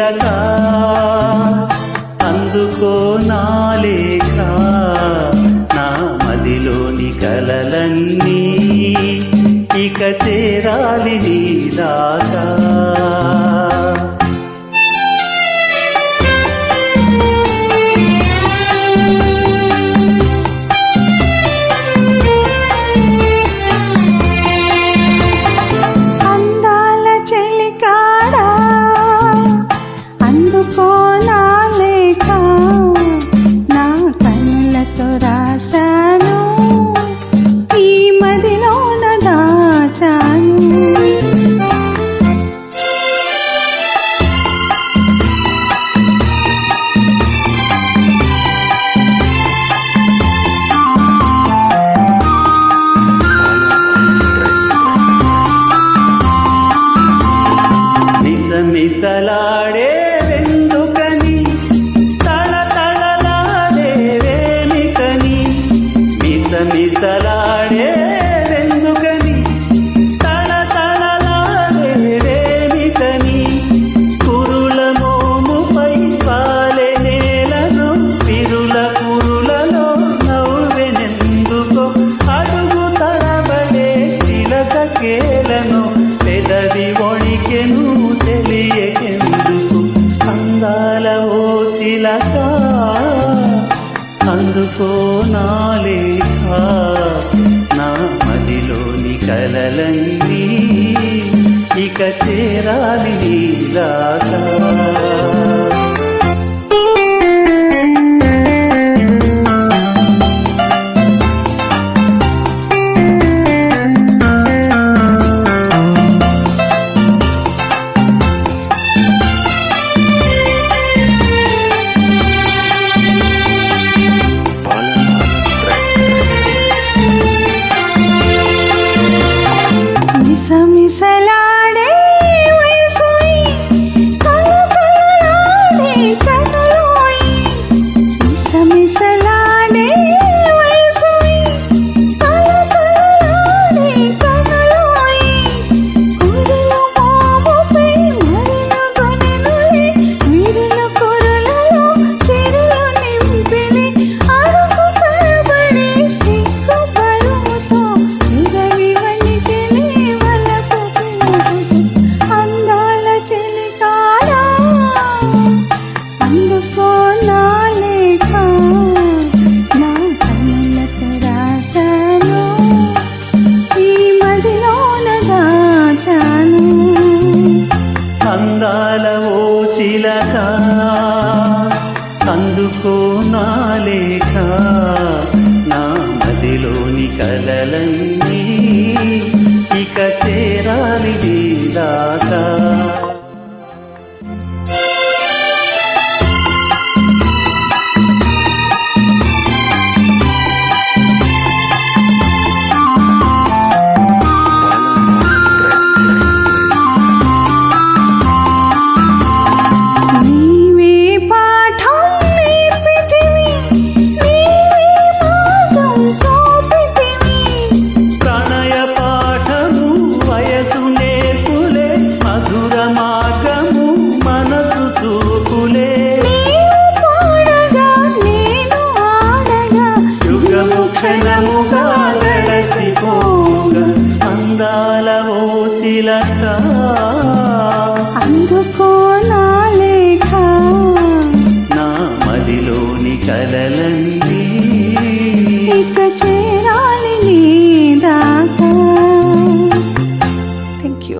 చిలక అందుకో నా లేఖ నా మదిలోని కలలన్నీ ఇక చేరాలి నీ దాకా మిసలాడే వెందుకని తళతళలాడే వేమికని మిసలాడే వెందుకని తళతళలాడే వేమికని కురుల మోముపై పాలె నేలను పిరుల కురులలో నవ్వెనెందుకో అడుగు తడబడే చిలక కేలను పెదవి ఒణికెను తెలియకెందుకు అందాల ఓ చిలక అందుకో నా లేఖ నా మదిలోని కలలన్నీ ఇక చేరాలి నీ దాకా మిసలాడే వయసోయి కలకలలాడే కనులోయి మిసలాడే వయసోయి కలకలలాడే కనులోయి కురుల మోముపై మరుగునెనులే విరుల కురులలో చిరులు నింపిలి అడుగు తడబడే సిగ్గు బరువుతో పెదవి వణికిలే అందాల చిలికాడా అందుకో నా లేఖ నా కన్నులతో రాశాను ఈ మదిలోన దాచాను అందాల ఓ చిలక అందుకో నా లేఖ నా మదిలోని కలలన్నీ ఇక చేరాలి నీ దాకా క్షణముగా గడచిపోగా అందాల ఓ చిలక అందుకో నా లేఖ నా మదిలోని కలలన్నీ ఇక చేరా